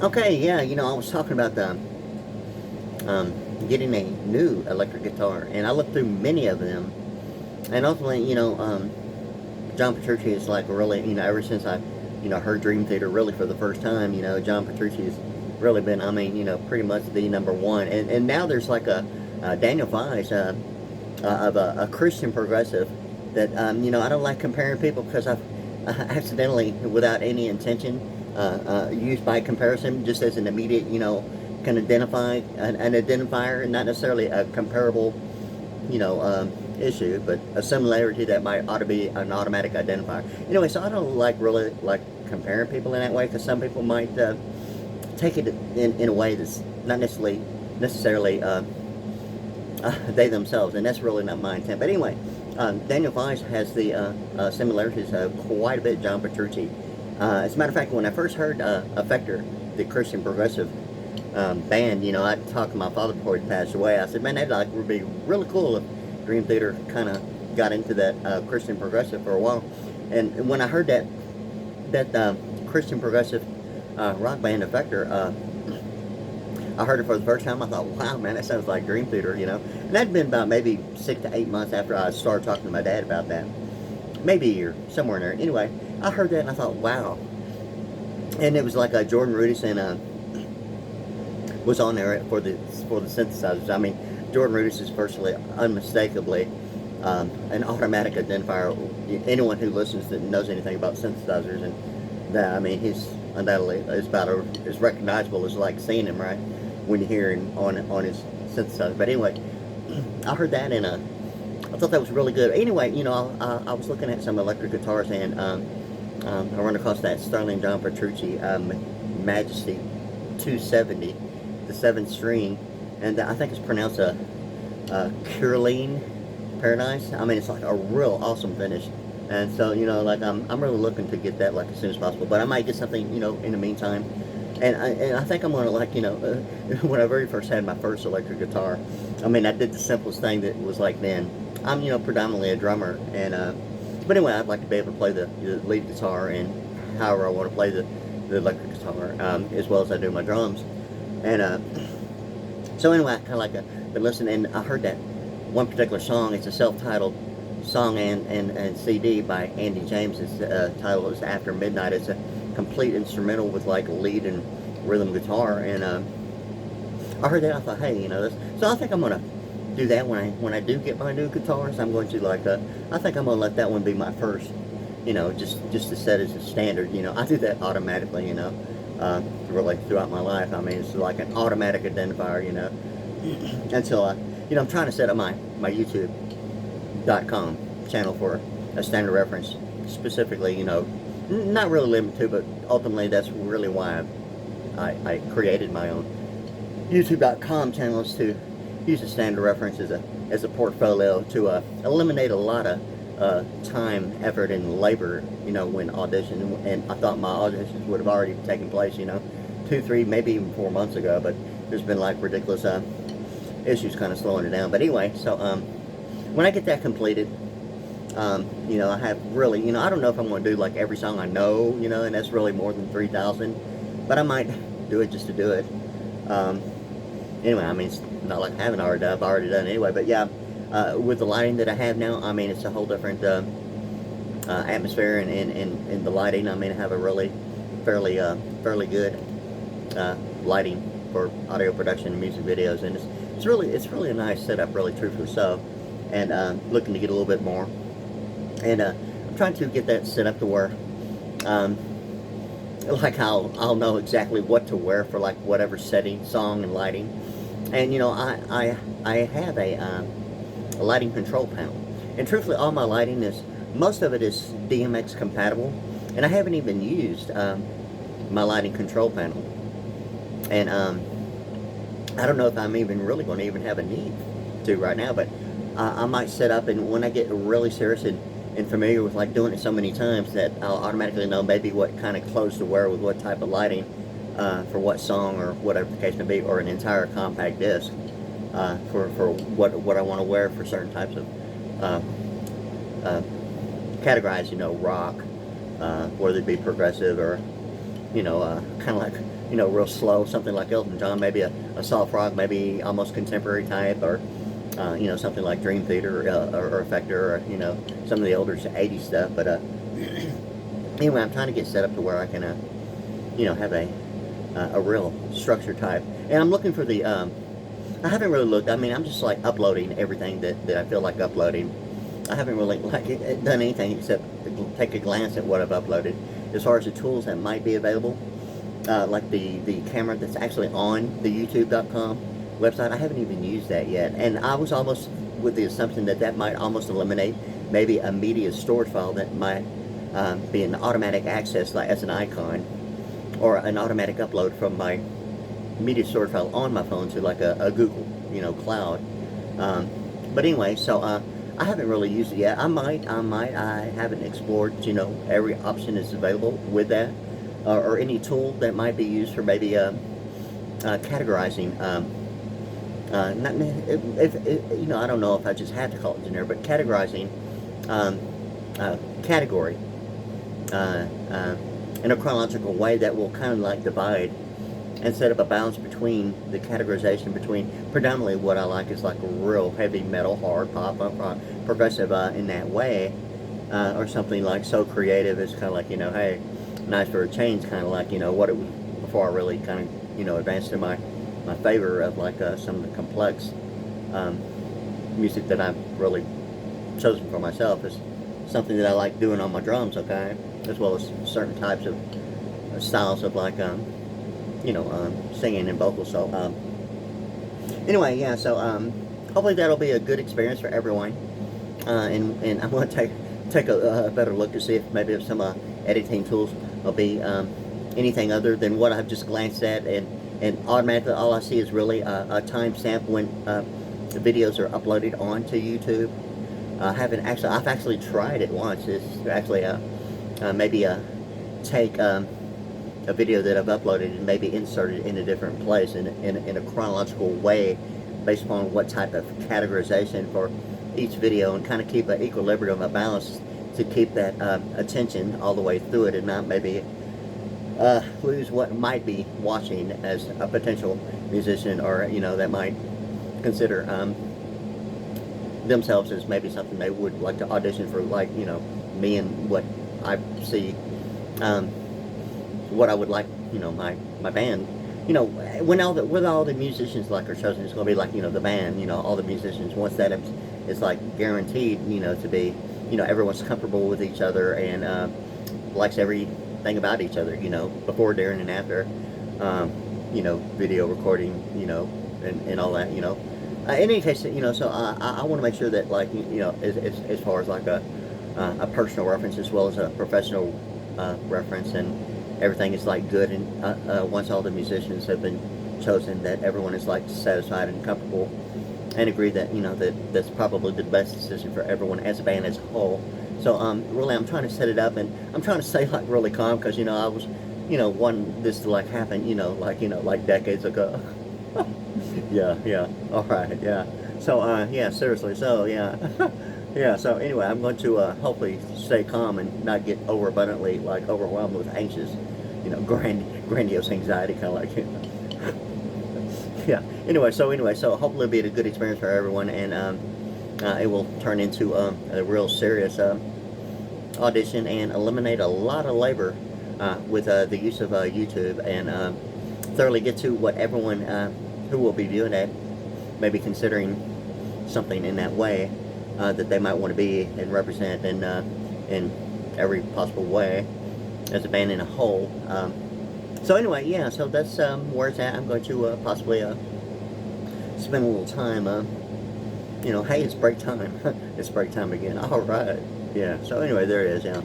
Okay, yeah, I was talking about the getting a new electric guitar, and I looked through many of them, and ultimately, John Petrucci is like really, ever since I, heard Dream Theater really for the first time, John Petrucci has really been, pretty much the number one, and now there's like a Daniel Vise of a Christian progressive that, I don't like comparing people because I've accidentally, without any intention, used by comparison just as an immediate, can identify an identifier and not necessarily a comparable, issue, but a similarity that might ought to be an automatic identifier. Anyway, so I don't like really like comparing people in that way because some people might take it in a way that's not necessarily they themselves, and that's really not my intent. But anyway, Daniel Vise has the similarities of quite a bit John Petrucci. As a matter of fact, when I first heard Effector, the Christian progressive band, I talked to my father before he passed away. I said, man, that would be really cool if Dream Theater kind of got into that Christian progressive for a while. And when I heard that Christian progressive rock band Effector, I heard it for the first time. I thought, wow, man, that sounds like Dream Theater, And that'd been about maybe 6 to 8 months after I started talking to my dad about that. Maybe a year, somewhere in there. Anyway, I heard that and I thought, wow. And it was like Jordan Rudison was on there for the synthesizers. I mean, Jordan Rudis is virtually unmistakably an automatic identifier. Anyone who listens that knows anything about synthesizers, and that, I mean, he's undoubtedly is about as recognizable as like seeing him, right, when you hear him on his synthesizer. But anyway, I heard that and I thought that was really good. Anyway, I was looking at some electric guitars and I run across that Sterling John Petrucci Majesty 270, the 7-string, and I think it's pronounced a Curleen Paradise. I mean, it's like a real awesome finish. And so, like I'm really looking to get that like as soon as possible. But I might get something, in the meantime. And I think I'm gonna like, when I very first had my first electric guitar, I mean, I did the simplest thing that was like then. I'm, predominantly a drummer, and but anyway, I'd like to be able to play the lead guitar and however I want to play the electric guitar, as well as I do my drums. And so anyway, I kind of like been listening, and I heard that one particular song. It's a self-titled song and CD by Andy James. Its title is After Midnight. It's a complete instrumental with like lead and rhythm guitar, and I heard that. I thought, hey, this. So I think I'm gonna do that when I do get my new guitars. I'm going to like I think I'm gonna let that one be my first. Just to set as a standard. I do that automatically. Really throughout my life. I mean, it's like an automatic identifier. Until I'm trying to set up my YouTube.com channel for a standard reference, specifically, not really limited to, but ultimately that's really why I created my own YouTube.com channel, is to use a standard reference as a portfolio to eliminate a lot of time, effort, and labor, when auditioning. And I thought my auditions would have already taken place, 2, 3, maybe even 4 months ago, but there's been like ridiculous issues kind of slowing it down. But anyway, so when I get that completed, I have really, I don't know if I'm going to do like every song I know, and that's really more than 3,000, but I might do it just to do it. Anyway, I mean, it's not like I haven't already done, I've already done it anyway, but yeah, with the lighting that I have now, I mean, it's a whole different atmosphere and the lighting. I mean, I have a really fairly good lighting for audio production and music videos, and it's really a nice setup, really truthfully so, and looking to get a little bit more, and I'm trying to get that set up to where like I'll know exactly what to wear for like whatever setting, song, and lighting. And I have a lighting control panel, and truthfully all my lighting most of it is DMX compatible, and I haven't even used my lighting control panel, and I don't know if I'm even really going to even have a need to right now, but I might set up, and when I get really serious and familiar with like doing it so many times, that I'll automatically know maybe what kind of clothes to wear with what type of lighting for what song or whatever the case may be, or an entire compact disc for what I want to wear for certain types of categorized, rock, whether it be progressive or kind of like, real slow, something like Elton John, maybe a soft rock, maybe almost contemporary type, or something like Dream Theater, or Effector, or some of the older '80s stuff. But anyway, I'm trying to get set up to where I can have a real structure type, and I'm looking for the. I haven't really looked. I mean, I'm just like uploading everything that I feel like uploading. I haven't really done anything except take a glance at what I've uploaded. As far as the tools that might be available, like the camera that's actually on the YouTube.com website, I haven't even used that yet. And I was almost with the assumption that might almost eliminate maybe a media storage file that might be an automatic access, like as an icon, or an automatic upload from my media storage file on my phone to like a Google, cloud. But anyway, so I haven't really used it yet. I might. I haven't explored, every option that's available with that, or any tool that might be used for maybe categorizing. Not if I don't know if I just have to call it generic, but categorizing category in a chronological way that will kind of like divide and set up a balance between the categorization between predominantly what I like is like real heavy metal, hard pop, progressive in that way, or something like so creative. It's kind of like, hey, nice for a change, kind of like, what it was before I really kind of, advanced in my favor of like some of the complex music that I've really chosen for myself is something that I like doing on my drums, okay, as well as certain types of styles of like singing and vocals. So anyway, yeah, so hopefully that'll be a good experience for everyone, and I'm going to take a better look to see if some editing tools will be anything other than what I've just glanced at, and automatically all I see is really a timestamp when the videos are uploaded onto YouTube. I've actually tried it once. It's actually maybe take a video that I've uploaded and maybe insert it in a different place in a chronological way based upon what type of categorization for each video, and kind of keep an equilibrium, a balance to keep that attention all the way through it, and not maybe lose what might be watching as a potential musician, or that might consider themselves as maybe something they would like to audition for, like me and what I see, what I would like, my band, when all the musicians like are chosen, it's going to be like, the band, all the musicians, once that is like guaranteed, to be, everyone's comfortable with each other and likes everything about each other, before, during, and after, video recording, and all that, in any case, so I want to make sure that, like, as far as like a personal reference as well as a professional reference, and everything is like good, and once all the musicians have been chosen, that everyone is like satisfied and comfortable and agree that that's probably the best decision for everyone as a band as a whole. So really, I'm trying to set it up, and I'm trying to stay like really calm, because I was wanting this to like happen like decades ago. Yeah, all right, yeah. So yeah, seriously, so yeah. Yeah, so anyway, I'm going to hopefully stay calm and not get overabundantly like overwhelmed with anxious, grandiose anxiety, kind of like, yeah. Anyway, so hopefully it'll be a good experience for everyone, and it will turn into a real serious audition and eliminate a lot of labor with the use of YouTube, and thoroughly get to what everyone who will be viewing it may be considering something in that way. That they might want to be and represent in every possible way as a band in a whole. So anyway, yeah, so that's where it's at. I'm going to possibly spend a little time, hey, it's break time. It's break time again. All right. Yeah, so anyway, there it is, yeah.